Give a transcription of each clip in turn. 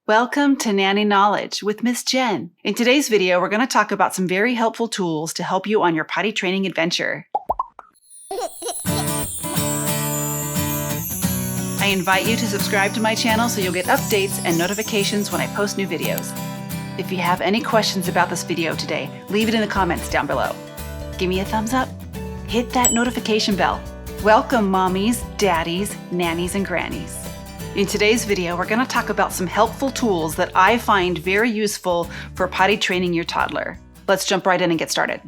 Welcome to Nanny Knowledge with Miss Jen. In today's video, we're going to talk about some very helpful tools to help you on your potty training adventure. I invite you to subscribe to my channel so you'll get updates and notifications when I post new videos. If you have any questions about this video today, leave it in the comments down below. Give me a thumbs up. Hit that notification bell. Welcome mommies, daddies, nannies, and grannies. In today's video, we're going to talk about some helpful tools that I find very useful for potty training your toddler. Let's jump right in and get started.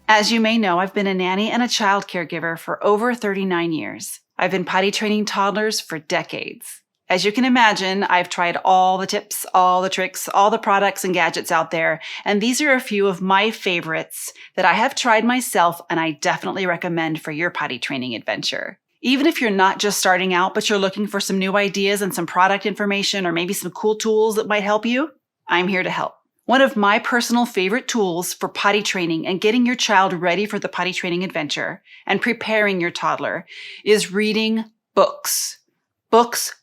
As you may know, I've been a nanny and a child caregiver for over 39 years. I've been potty training toddlers for decades. As you can imagine, I've tried all the tips, all the tricks, all the products and gadgets out there, and these are a few of my favorites that I have tried myself and I definitely recommend for your potty training adventure. Even if you're not just starting out, but you're looking for some new ideas and some product information or maybe some cool tools that might help you, I'm here to help. One of my personal favorite tools for potty training and getting your child ready for the potty training adventure and preparing your toddler is reading books. Books.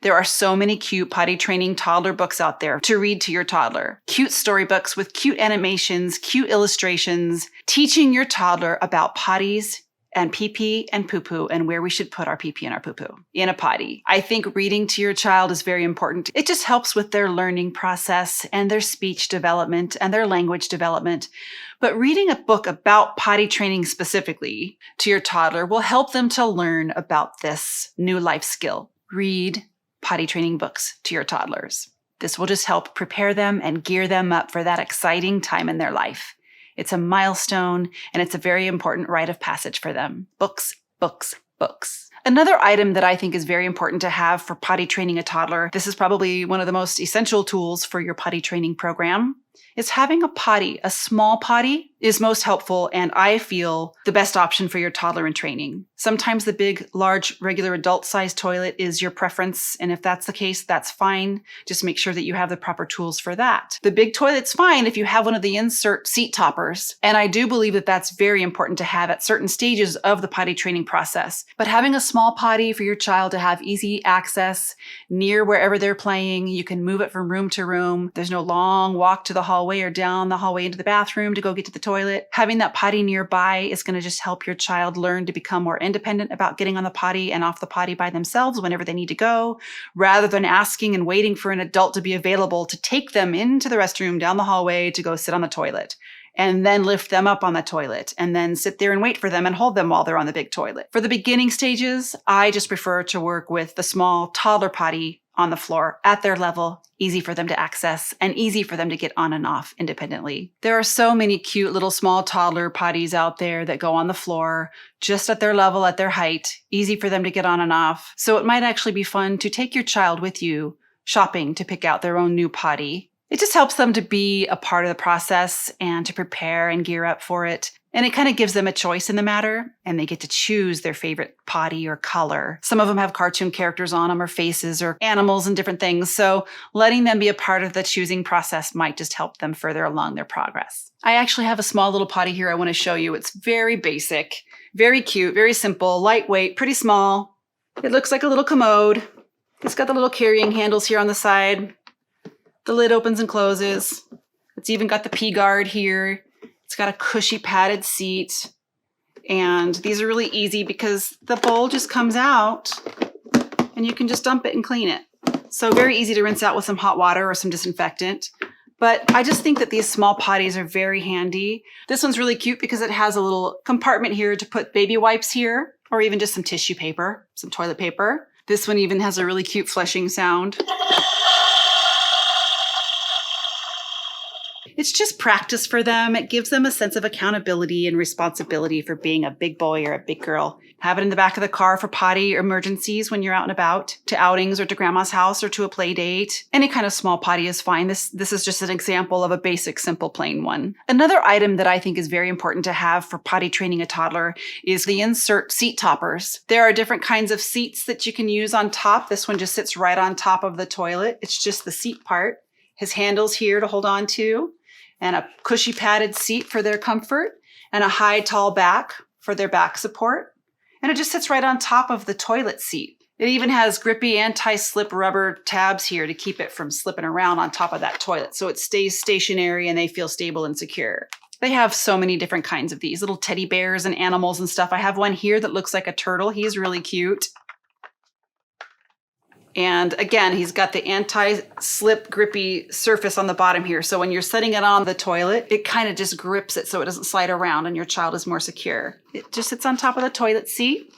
There are so many cute potty training toddler books out there to read to your toddler. Cute storybooks with cute animations, cute illustrations, teaching your toddler about potties and pee-pee and poo-poo and where we should put our pee-pee and our poo-poo in a potty. I think reading to your child is very important. It just helps with their learning process and their speech development and their language development. But reading a book about potty training specifically to your toddler will help them to learn about this new life skill. Read potty training books to your toddlers. This will just help prepare them and gear them up for that exciting time in their life. It's a milestone, and it's a very important rite of passage for them. Books. Another item that I think is very important to have for potty training a toddler, this is probably one of the most essential tools for your potty training program, is having a potty. A small potty is most helpful and I feel the best option for your toddler in training. Sometimes the big, large, regular adult-sized toilet is your preference, and if that's the case, that's fine. Just make sure that you have the proper tools for that. The big toilet's fine if you have one of the insert seat toppers, and I do believe that that's very important to have at certain stages of the potty training process. But having a small potty for your child to have easy access near wherever they're playing, you can move it from room to room. There's no long walk to the hallway or down the hallway into the bathroom to go get to the toilet. Having that potty nearby is going to just help your child learn to become more independent about getting on the potty and off the potty by themselves whenever they need to go, rather than asking and waiting for an adult to be available to take them into the restroom down the hallway to go sit on the toilet, and then lift them up on the toilet, and then sit there and wait for them and hold them while they're on the big toilet. For the beginning stages, I just prefer to work with the small toddler potty on the floor at their level, easy for them to access and easy for them to get on and off independently. There are so many cute little small toddler potties out there that go on the floor just at their level, at their height, easy for them to get on and off. So it might actually be fun to take your child with you shopping to pick out their own new potty. It just helps them to be a part of the process and to prepare and gear up for it. And it kind of gives them a choice in the matter, and they get to choose their favorite potty or color. Some of them have cartoon characters on them or faces or animals and different things. So letting them be a part of the choosing process might just help them further along their progress. I actually have a small little potty here I want to show you. It's very basic, very cute, very simple, lightweight, pretty small. It looks like a little commode. It's got the little carrying handles here on the side. The lid opens and closes. It's even got the pee guard here. It's got a cushy padded seat. And these are really easy because the bowl just comes out and you can just dump it and clean it. So very easy to rinse out with some hot water or some disinfectant. But I just think that these small potties are very handy. This one's really cute because it has a little compartment here to put baby wipes here, or even just some tissue paper, some toilet paper. This one even has a really cute flushing sound. It's just practice for them. It gives them a sense of accountability and responsibility for being a big boy or a big girl. Have it in the back of the car for potty emergencies when you're out and about, to outings or to grandma's house or to a play date. Any kind of small potty is fine. This is just an example of a basic, simple, plain one. Another item that I think is very important to have for potty training a toddler is the insert seat toppers. There are different kinds of seats that you can use on top. This one just sits right on top of the toilet. It's just the seat part. His handle's here to hold on to, and a cushy padded seat for their comfort, and a high, tall back for their back support. And it just sits right on top of the toilet seat. It even has grippy anti-slip rubber tabs here to keep it from slipping around on top of that toilet, so it stays stationary and they feel stable and secure. They have so many different kinds of these little teddy bears and animals and stuff. I have one here that looks like a turtle. He's really cute. And again, he's got the anti-slip grippy surface on the bottom here. So when you're setting it on the toilet, it kind of just grips it so it doesn't slide around and your child is more secure. It just sits on top of the toilet seat.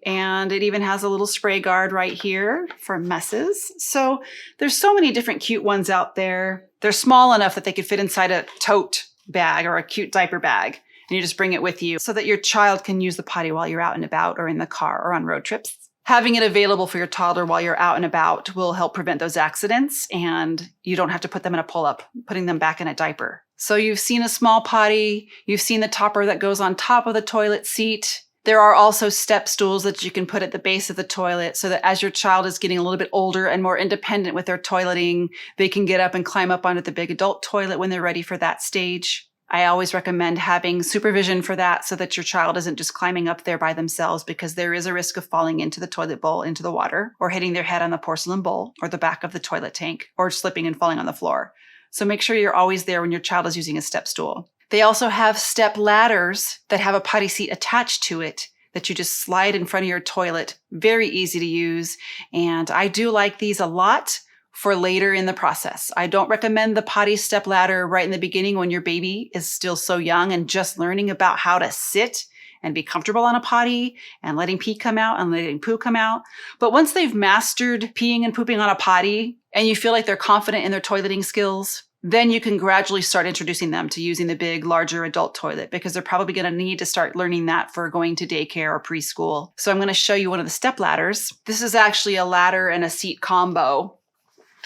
And it even has a little spray guard right here for messes. So there's so many different cute ones out there. They're small enough that they could fit inside a tote bag or a cute diaper bag. And you just bring it with you so that your child can use the potty while you're out and about or in the car or on road trips. Having it available for your toddler while you're out and about will help prevent those accidents, and you don't have to put them in a pull-up, putting them back in a diaper. So you've seen a small potty, you've seen the topper that goes on top of the toilet seat. There are also step stools that you can put at the base of the toilet so that as your child is getting a little bit older and more independent with their toileting, they can get up and climb up onto the big adult toilet when they're ready for that stage. I always recommend having supervision for that so that your child isn't just climbing up there by themselves, because there is a risk of falling into the toilet bowl, into the water, or hitting their head on the porcelain bowl or the back of the toilet tank, or slipping and falling on the floor. So make sure you're always there when your child is using a step stool. They also have step ladders that have a potty seat attached to it that you just slide in front of your toilet. Very easy to use. And I do like these a lot for later in the process. I don't recommend the potty step ladder right in the beginning when your baby is still so young and just learning about how to sit and be comfortable on a potty and letting pee come out and letting poo come out. But once they've mastered peeing and pooping on a potty and you feel like they're confident in their toileting skills, then you can gradually start introducing them to using the big, larger adult toilet, because they're probably going to need to start learning that for going to daycare or preschool. So I'm going to show you one of the step ladders. This is actually a ladder and a seat combo.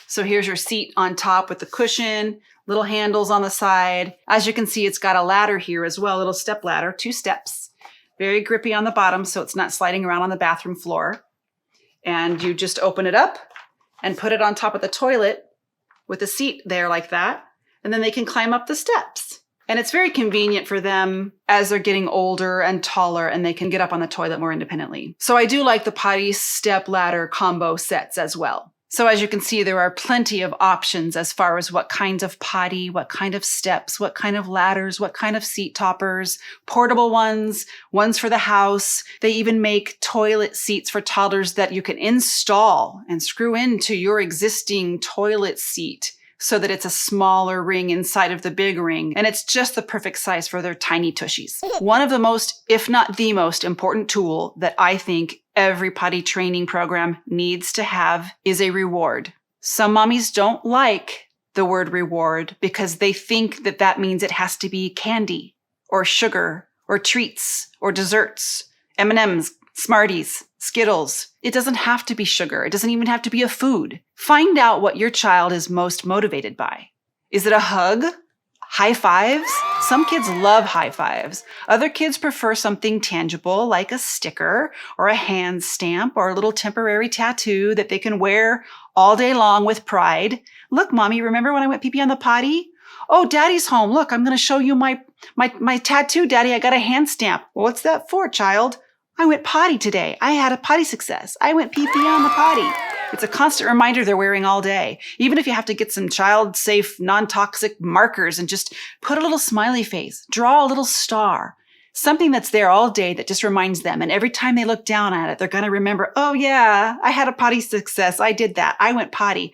So here's your seat on top with the cushion, little handles on the side. As you can see, it's got a ladder here as well, a little step ladder, 2 steps. Very grippy on the bottom, so it's not sliding around on the bathroom floor. And you just open it up and put it on top of the toilet with the seat there like that. And then they can climb up the steps. And it's very convenient for them as they're getting older and taller, and they can get up on the toilet more independently. So I do like the potty step ladder combo sets as well. So as you can see, there are plenty of options as far as what kinds of potty, what kind of steps, what kind of ladders, what kind of seat toppers, portable ones, ones for the house. They even make toilet seats for toddlers that you can install and screw into your existing toilet seat so that it's a smaller ring inside of the big ring. And it's just the perfect size for their tiny tushies. One of the most, if not the most important tool that I think every potty training program needs to have is a reward. Some mommies don't like the word reward because they think that that means it has to be candy or sugar or treats or desserts, M&Ms, Smarties, Skittles. It doesn't have to be sugar. It doesn't even have to be a food. Find out what your child is most motivated by. Is it a hug? High fives? Some kids love high fives. Other kids prefer something tangible like a sticker or a hand stamp or a little temporary tattoo that they can wear all day long with pride. Look, Mommy, remember when I went pee-pee on the potty? Oh, Daddy's home. Look, I'm going to show you my tattoo, Daddy. I got a hand stamp. Well, what's that for, child? I went potty today. I had a potty success. I went pee-pee on the potty. It's a constant reminder they're wearing all day. Even if you have to get some child-safe, non-toxic markers and just put a little smiley face, draw a little star, something that's there all day that just reminds them. And every time they look down at it, they're going to remember, oh yeah, I had a potty success. I did that. I went potty.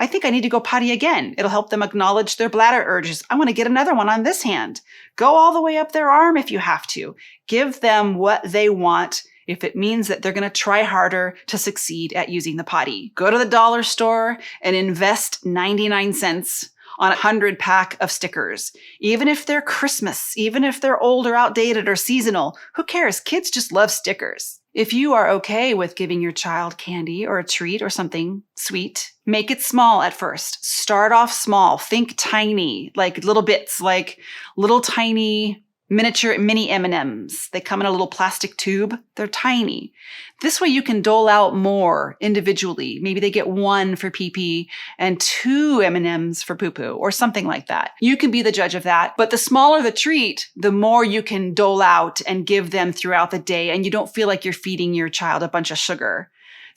I think I need to go potty again. It'll help them acknowledge their bladder urges. I want to get another one on this hand. Go all the way up their arm if you have to. Give them what they want if it means that they're going to try harder to succeed at using the potty. Go to the dollar store and invest 99 cents on a 100-pack of stickers. Even if they're Christmas, even if they're old or outdated or seasonal, who cares? Kids just love stickers. If you are okay with giving your child candy or a treat or something sweet, make it small at first. Start off small. Think tiny, like little bits, like little tiny miniature mini M&Ms. They come in a little plastic tube. They're tiny. This way you can dole out more individually. Maybe they get 1 for pee-pee and 2 M&Ms for poo-poo or something like that. You can be the judge of that. But the smaller the treat, the more you can dole out and give them throughout the day, and you don't feel like you're feeding your child a bunch of sugar.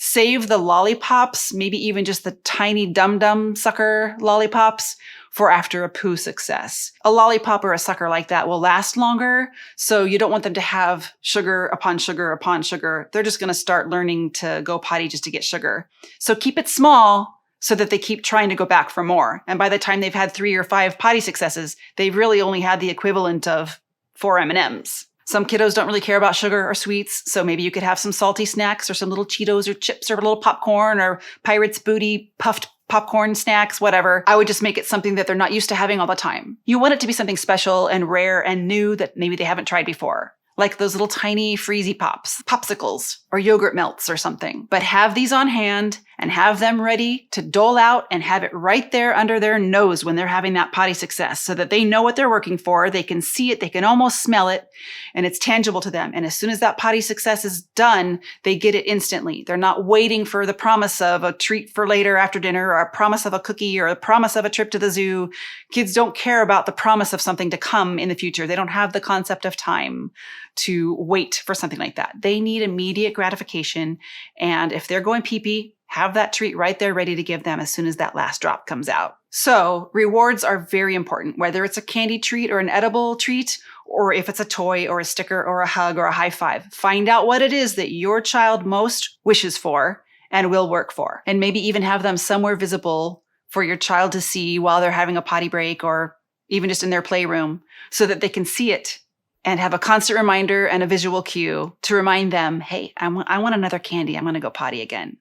Save the lollipops, maybe even just the tiny dum-dum sucker lollipops, for after a poo success. A lollipop or a sucker like that will last longer, so you don't want them to have sugar upon sugar upon sugar. They're just going to start learning to go potty just to get sugar. So keep it small so that they keep trying to go back for more. And by the time they've had 3 or 5 potty successes, they've really only had the equivalent of 4 M&Ms. Some kiddos don't really care about sugar or sweets, so maybe you could have some salty snacks or some little Cheetos or chips or a little popcorn or Pirate's Booty puffed popcorn snacks, whatever. I would just make it something that they're not used to having all the time. You want it to be something special and rare and new that maybe they haven't tried before. Like those little tiny freezy pops, popsicles, or yogurt melts or something. But have these on hand and have them ready to dole out and have it right there under their nose when they're having that potty success so that they know what they're working for. They can see it, they can almost smell it, and it's tangible to them. And as soon as that potty success is done, they get it instantly. They're not waiting for the promise of a treat for later after dinner or a promise of a cookie or a promise of a trip to the zoo. Kids don't care about the promise of something to come in the future. They don't have the concept of time to wait for something like that. They need immediate gratification. And if they're going pee-pee, have that treat right there ready to give them as soon as that last drop comes out. So rewards are very important, whether it's a candy treat or an edible treat, or if it's a toy or a sticker or a hug or a high five. Find out what it is that your child most wishes for and will work for. And maybe even have them somewhere visible for your child to see while they're having a potty break or even just in their playroom so that they can see it and have a constant reminder and a visual cue to remind them, hey, I want another candy. I'm going to go potty again.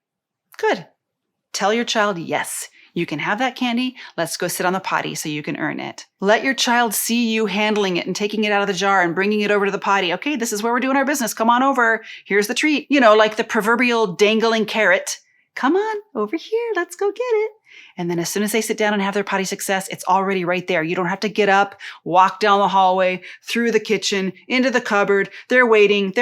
Good. Tell your child, yes, you can have that candy. Let's go sit on the potty so you can earn it. Let your child see you handling it and taking it out of the jar and bringing it over to the potty. Okay, this is where we're doing our business. Come on over. Here's the treat. You know, like the proverbial dangling carrot. Come on over here. Let's go get it. And then as soon as they sit down and have their potty success, it's already right there. You don't have to get up, walk down the hallway, through the kitchen, into the cupboard. They're waiting.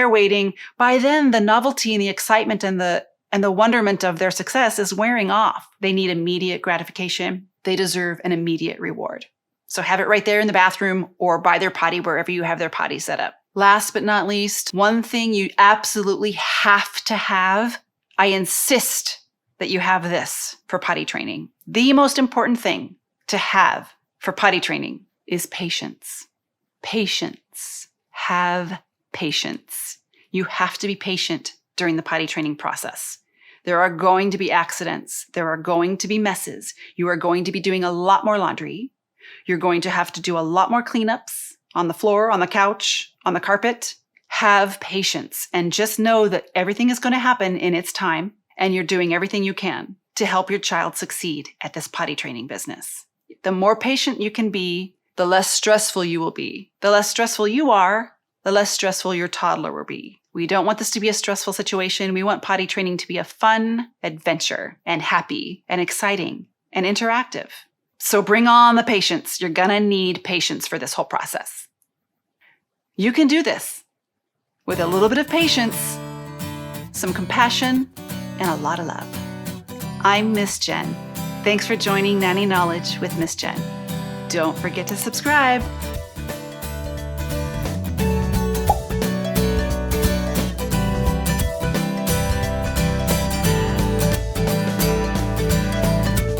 By then, the novelty and the excitement and the wonderment of their success is wearing off. They need immediate gratification. They deserve an immediate reward. So have it right there in the bathroom or by their potty, wherever you have their potty set up. Last but not least, one thing you absolutely have to have, I insist that you have this for potty training. The most important thing to have for potty training is patience. Patience. Have patience. You have to be patient during the potty training process. There are going to be accidents. There are going to be messes. You are going to be doing a lot more laundry. You're going to have to do a lot more cleanups on the floor, on the couch, on the carpet. Have patience and just know that everything is going to happen in its time and you're doing everything you can to help your child succeed at this potty training business. The more patient you can be, the less stressful you will be. The less stressful you are, the less stressful your toddler will be. We don't want this to be a stressful situation. We want potty training to be a fun adventure and happy and exciting and interactive. So bring on the patience. You're gonna need patience for this whole process. You can do this with a little bit of patience, some compassion, and a lot of love. I'm Miss Jen. Thanks for joining Nanny Knowledge with Miss Jen. Don't forget to subscribe.